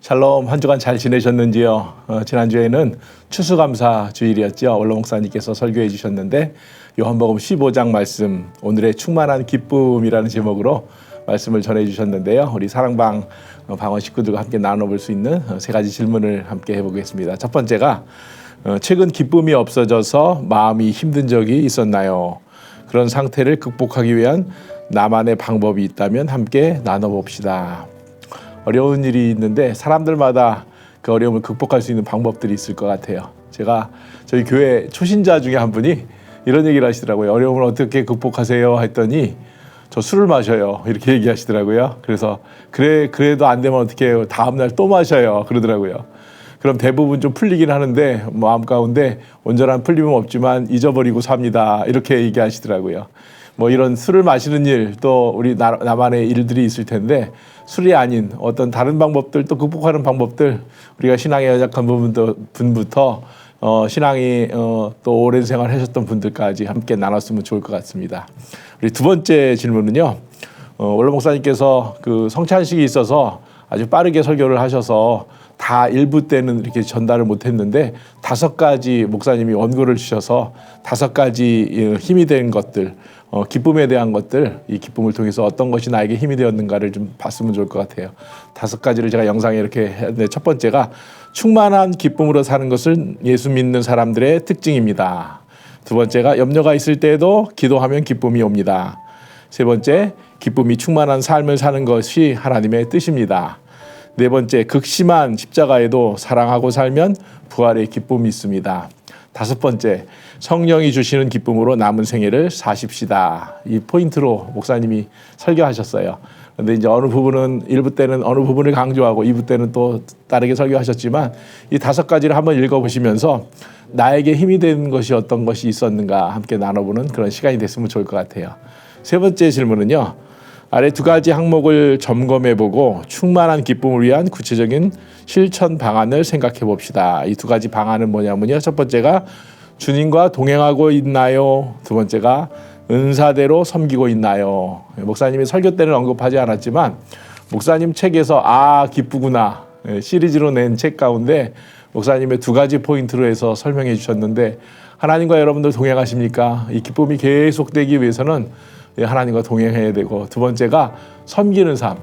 샬롬, 한 주간 잘 지내셨는지요? 지난주에는 추수감사 주일이었죠. 원로 목사님께서 설교해 주셨는데 요한복음 15장 말씀, 오늘의 충만한 기쁨이라는 제목으로 말씀을 전해 주셨는데요. 우리 사랑방 방원 식구들과 함께 나눠볼 수 있는 세 가지 질문을 함께 해보겠습니다. 첫 번째가 최근 기쁨이 없어져서 마음이 힘든 적이 있었나요? 그런 상태를 극복하기 위한 나만의 방법이 있다면 함께 나눠봅시다. 어려운 일이 있는데 사람들마다 그 어려움을 극복할 수 있는 방법들이 있을 것 같아요. 제가 저희 교회 초신자 중에 한 분이 이런 얘기를 하시더라고요. 어려움을 어떻게 극복하세요? 했더니 저 술을 마셔요. 이렇게 얘기하시더라고요. 그래서 그래도 안 되면 어떻게 해요? 다음날 또 마셔요. 그러더라고요. 그럼 대부분 좀 풀리긴 하는데 마음 가운데 온전한 풀림은 없지만 잊어버리고 삽니다. 이렇게 얘기하시더라고요. 뭐 이런 술을 마시는 일, 또 우리 나만의 일들이 있을 텐데 술이 아닌 어떤 다른 방법들, 또 극복하는 방법들, 우리가 신앙에 연약한 분부터 신앙이 또 오랜 생활 하셨던 분들까지 함께 나눴으면 좋을 것 같습니다. 우리 두 번째 질문은요. 원로 목사님께서 그 성찬식이 있어서 아주 빠르게 설교를 하셔서 다 일부 때는 이렇게 전달을 못했는데 5가지 목사님이 원고를 주셔서 5가지 힘이 된 것들, 기쁨에 대한 것들, 이 기쁨을 통해서 어떤 것이 나에게 힘이 되었는가를 좀 봤으면 좋을 것 같아요. 5가지를 제가 영상에 이렇게 했는데 첫 번째가 충만한 기쁨으로 사는 것은 예수 믿는 사람들의 특징입니다. 두 번째가 염려가 있을 때에도 기도하면 기쁨이 옵니다. 세 번째, 기쁨이 충만한 삶을 사는 것이 하나님의 뜻입니다. 네 번째, 극심한 십자가에도 사랑하고 살면 부활의 기쁨이 있습니다. 5번째, 성령이 주시는 기쁨으로 남은 생애를 사십시다. 이 포인트로 목사님이 설교하셨어요. 그런데 이제 어느 부분은 1부 때는 어느 부분을 강조하고 2부 때는 또 다르게 설교하셨지만 이 5가지를 한번 읽어보시면서 나에게 힘이 되는 것이 어떤 것이 있었는가 함께 나눠보는 그런 시간이 됐으면 좋을 것 같아요. 세 번째 질문은요. 아래 2가지 항목을 점검해보고 충만한 기쁨을 위한 구체적인 실천 방안을 생각해 봅시다. 이 2가지 방안은 뭐냐면요. 첫 번째가 주님과 동행하고 있나요? 두 번째가 은사대로 섬기고 있나요? 목사님이 설교 때는 언급하지 않았지만 목사님 책에서 기쁘구나 시리즈로 낸 책 가운데 목사님의 2가지 포인트로 해서 설명해 주셨는데 하나님과 여러분들 동행하십니까? 이 기쁨이 계속되기 위해서는 하나님과 동행해야 되고, 두 번째가 섬기는 삶,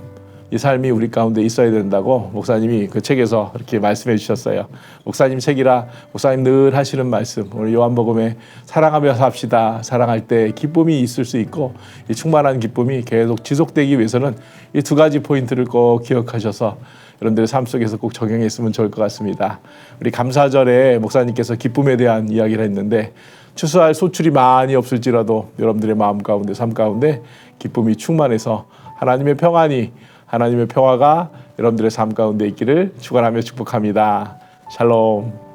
이 삶이 우리 가운데 있어야 된다고 목사님이 그 책에서 이렇게 말씀해 주셨어요. 목사님 책이라 목사님 늘 하시는 말씀, 오늘 요한복음에 사랑하며 삽시다. 사랑할 때 기쁨이 있을 수 있고 이 충만한 기쁨이 계속 지속되기 위해서는 이 2가지 포인트를 꼭 기억하셔서 여러분들의 삶 속에서 꼭 적용했으면 좋을 것 같습니다. 우리 감사절에 목사님께서 기쁨에 대한 이야기를 했는데 추수할 소출이 많이 없을지라도 여러분들의 마음 가운데, 삶 가운데 기쁨이 충만해서 하나님의 평화가 여러분들의 삶 가운데 있기를 축원하며 축복합니다. 샬롬.